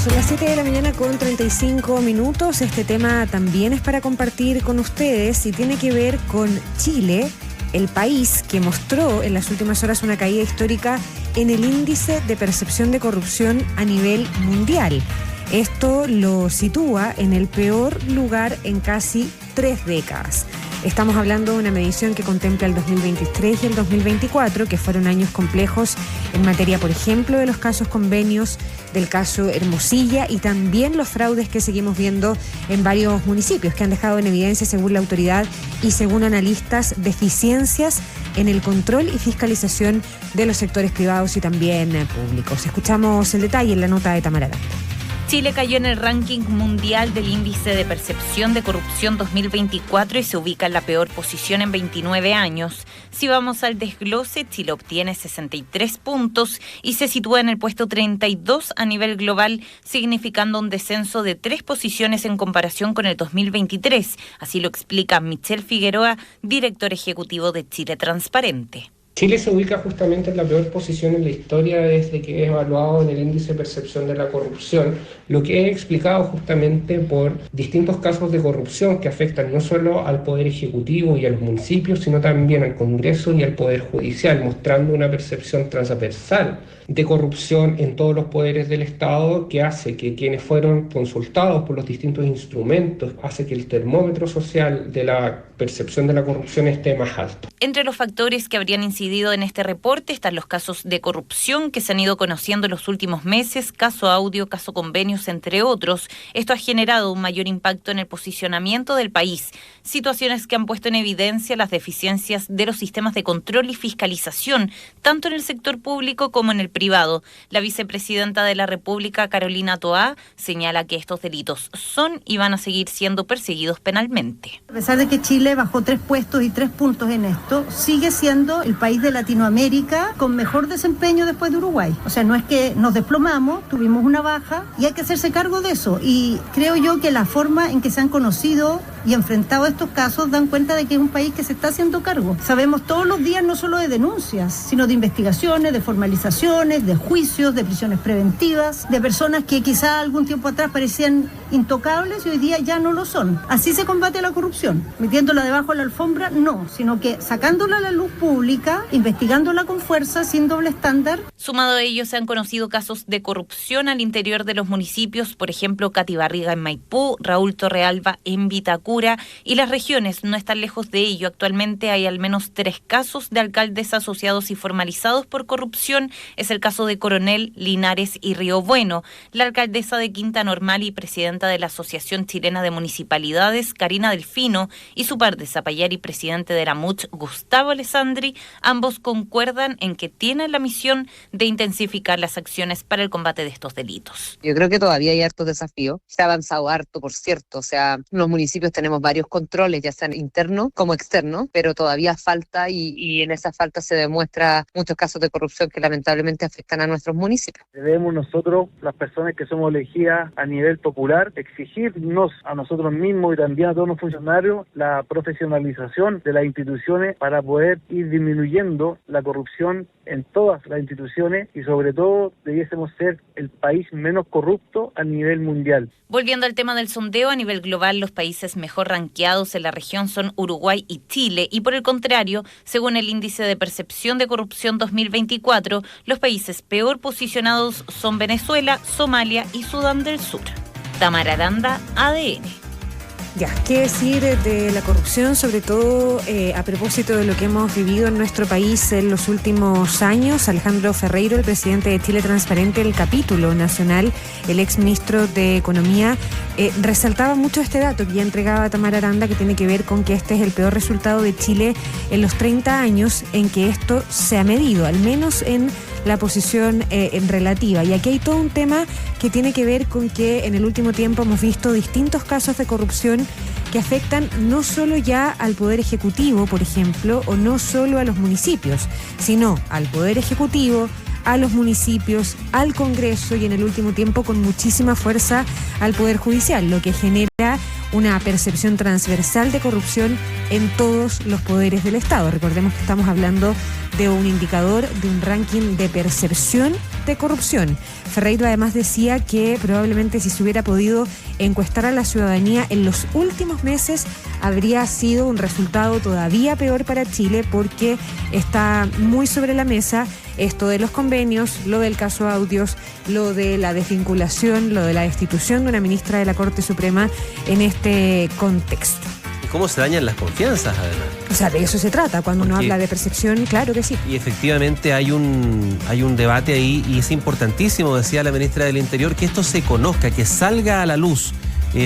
Son las 7 de la mañana con 35 minutos. Este tema también es para compartir con ustedes y tiene que ver con Chile, el país que mostró en las últimas horas una caída histórica en el índice de percepción de corrupción a nivel mundial. Esto lo sitúa en el peor lugar en casi 3 décadas. Estamos hablando de una medición que contempla el 2023 y el 2024, que fueron años complejos en materia, por ejemplo, de los casos convenios, del caso Hermosilla y también los fraudes que seguimos viendo en varios municipios que han dejado en evidencia, según la autoridad y según analistas, deficiencias en el control y fiscalización de los sectores privados y también públicos. Escuchamos el detalle en la nota de Tamara Aranda. Chile cayó en el ranking mundial del índice de percepción de corrupción 2024 y se ubica en la peor posición en 29 años. Si vamos al desglose, Chile obtiene 63 puntos y se sitúa en el puesto 32 a nivel global, significando un descenso de 3 posiciones en comparación con el 2023. Así lo explica Michel Figueroa, director ejecutivo de Chile Transparente. Chile se ubica justamente en la peor posición en la historia desde que es evaluado en el índice de percepción de la corrupción, lo que he explicado justamente por distintos casos de corrupción que afectan no solo al Poder Ejecutivo y a los municipios, sino también al Congreso y al Poder Judicial, mostrando una percepción transversal de corrupción en todos los poderes del Estado que hace que quienes fueron consultados por los distintos instrumentos, hace que el termómetro social de la percepción de la corrupción esté más alto. Entre los factores que habrían incidido en este reporte están los casos de corrupción que se han ido conociendo en los últimos meses, caso audio, caso convenios, entre otros. Esto ha generado un mayor impacto en el posicionamiento del país, situaciones que han puesto en evidencia las deficiencias de los sistemas de control y fiscalización, tanto en el sector público como en el privado. La vicepresidenta de la República, Carolina Toá, señala que estos delitos son y van a seguir siendo perseguidos penalmente. A pesar de que Chile bajó 3 puestos y 3 puntos en esto, sigue siendo el país de Latinoamérica con mejor desempeño después de Uruguay. O sea, no es que nos desplomamos, tuvimos una baja y hay que hacerse cargo de eso. Y creo yo que la forma en que se han conocido y enfrentado a estos casos dan cuenta de que es un país que se está haciendo cargo. Sabemos todos los días no solo de denuncias, sino de investigaciones, de formalizaciones, de juicios, de prisiones preventivas, de personas que quizá algún tiempo atrás parecían intocables y hoy día ya no lo son. Así se combate la corrupción. Metiéndola debajo de la alfombra, no, sino que sacándola a la luz pública, investigándola con fuerza, sin doble estándar. Sumado a ello, se han conocido casos de corrupción al interior de los municipios, por ejemplo, Katy Barriga en Maipú, Raúl Torrealba en Vitacura, y las regiones no están lejos de ello. Actualmente hay al menos 3 casos de alcaldes asociados y formalizados por corrupción. Es el caso de Coronel, Linares y Río Bueno. La alcaldesa de Quinta Normal y presidenta de la Asociación Chilena de Municipalidades, Karina Delfino, y su par de Zapallar y presidente de la MUCH, Gustavo Alessandri, ambos concuerdan en que tienen la misión de intensificar las acciones para el combate de estos delitos. Yo creo que todavía hay hartos desafíos. Se ha avanzado harto, por cierto. O sea, los municipios tenemos varios controles, ya sean internos como externos, pero todavía falta y en esa falta se demuestra muchos casos de corrupción que lamentablemente afectan a nuestros municipios. Debemos nosotros, las personas que somos elegidas a nivel popular, exigirnos a nosotros mismos y también a todos los funcionarios la profesionalización de las instituciones para poder ir disminuyendo la corrupción en todas las instituciones y sobre todo debiésemos ser el país menos corrupto a nivel mundial. Volviendo al tema del sondeo, a nivel global los países mejor rankeados en la región son Uruguay y Chile y por el contrario, según el índice de percepción de corrupción 2024, los países peor posicionados son Venezuela, Somalia y Sudán del Sur. Tamara Aranda, ADN. Ya, ¿qué decir de la corrupción, sobre todo a propósito de lo que hemos vivido en nuestro país en los últimos años? Alejandro Ferreiro, el presidente de Chile Transparente, el capítulo nacional, el exministro de Economía, resaltaba mucho este dato que ya entregaba Tamara Aranda, que tiene que ver con que este es el peor resultado de Chile en los 30 años en que esto se ha medido, al menos en la posición en relativa. Y aquí hay todo un tema que tiene que ver con que en el último tiempo hemos visto distintos casos de corrupción que afectan no solo ya al Poder Ejecutivo, por ejemplo, o no solo a los municipios, sino al Poder Ejecutivo, a los municipios, al Congreso y en el último tiempo con muchísima fuerza al Poder Judicial, lo que genera una percepción transversal de corrupción en todos los poderes del Estado. Recordemos que estamos hablando de un indicador, de un ranking de percepción de corrupción. Ferreiro además decía que probablemente si se hubiera podido encuestar a la ciudadanía en los últimos meses habría sido un resultado todavía peor para Chile, porque está muy sobre la mesa esto de los convenios, lo del caso Audios, lo de la desvinculación, lo de la destitución de una ministra de la Corte Suprema en este contexto. ¿Y cómo se dañan las confianzas, además? O sea, de eso se trata. Cuando uno habla de percepción, claro que sí. Y efectivamente hay un debate ahí, y es importantísimo, decía la ministra del Interior, que esto se conozca, que salga a la luz.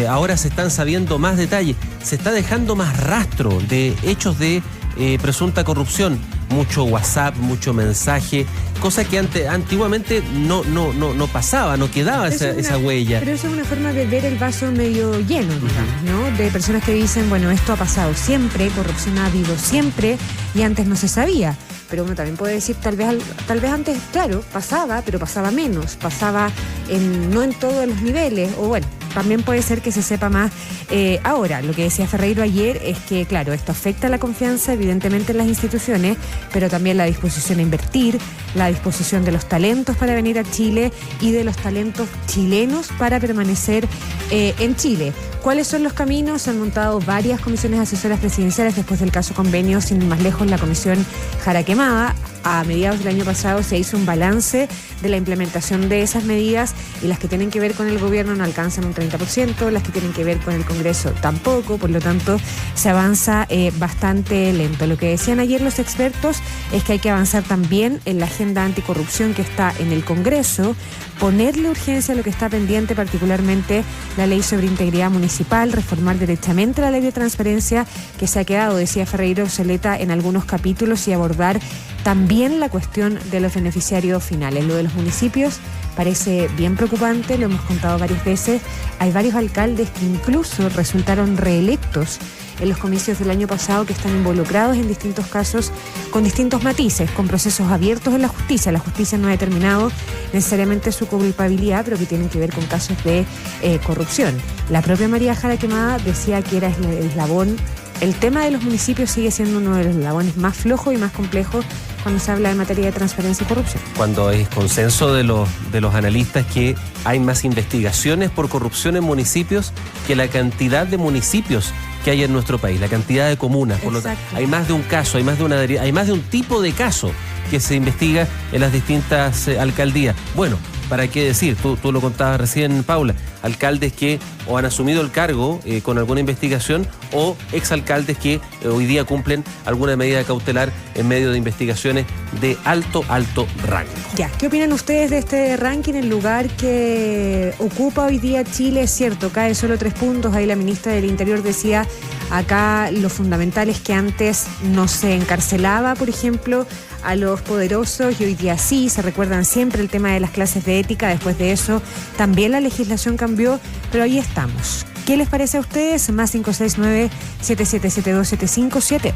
Ahora se están sabiendo más detalles, se está dejando más rastro de hechos de presunta corrupción. Mucho WhatsApp, mucho mensaje, cosa que antiguamente no pasaba, no quedaba esa huella. Pero eso es una forma de ver el vaso medio lleno, digamos, ¿no? De personas que dicen, bueno, esto ha pasado siempre, corrupción ha habido siempre y antes no se sabía. Pero uno también puede decir, tal vez antes, claro, pasaba, pero pasaba menos, pasaba no en todos los niveles, o bueno, también puede ser que se sepa más. Ahora, lo que decía Ferreiro ayer es que, claro, esto afecta la confianza evidentemente en las instituciones, pero también la disposición a invertir, la disposición de los talentos para venir a Chile y de los talentos chilenos para permanecer en Chile. ¿Cuáles son los caminos? Se han montado varias comisiones asesoras presidenciales después del caso Convenio, sin ir más lejos la comisión Jara Quemada. A mediados del año pasado se hizo un balance de la implementación de esas medidas, y las que tienen que ver con el gobierno no alcanzan un 30%, las que tienen que ver con el Congreso tampoco, por lo tanto se avanza bastante lento. Lo que decían ayer los expertos es que hay que avanzar también en la agenda anticorrupción que está en el Congreso, ponerle urgencia a lo que está pendiente, particularmente la ley sobre integridad municipal, reformar derechamente la ley de transparencia que se ha quedado, decía Ferreiro, obsoleta en algunos capítulos, y abordar también la cuestión de los beneficiarios finales. Lo de los municipios parece bien preocupante, lo hemos contado varias veces. Hay varios alcaldes que incluso resultaron reelectos en los comicios del año pasado, que están involucrados en distintos casos con distintos matices, con procesos abiertos en la justicia. La justicia no ha determinado necesariamente su culpabilidad, pero que tienen que ver con casos de corrupción. La propia María Jara Quemada decía que era el eslabón. El tema de los municipios sigue siendo uno de los eslabones más flojos y más complejos cuando se habla de materia de transparencia y corrupción. Cuando es consenso de los analistas que hay más investigaciones por corrupción en municipios que la cantidad de municipios que hay en nuestro país, la cantidad de comunas. Por lo tanto, hay más de un caso, hay más de un tipo de caso que se investiga en las distintas alcaldías. Bueno, ¿para qué decir? Tú lo contabas recién, Paula. Alcaldes que o han asumido el cargo con alguna investigación, o exalcaldes que hoy día cumplen alguna medida cautelar en medio de investigaciones de alto rango. Ya, ¿qué opinan ustedes de este ranking? El lugar que ocupa hoy día Chile, es cierto, cae solo 3 puntos. Ahí la ministra del Interior decía, acá lo fundamental es que antes no se encarcelaba, por ejemplo, a los poderosos, y hoy día sí, se recuerdan siempre el tema de las clases de ética. Después de eso también la legislación cambió, pero ahí estamos. ¿Qué les parece a ustedes? Más 569-7772-7572.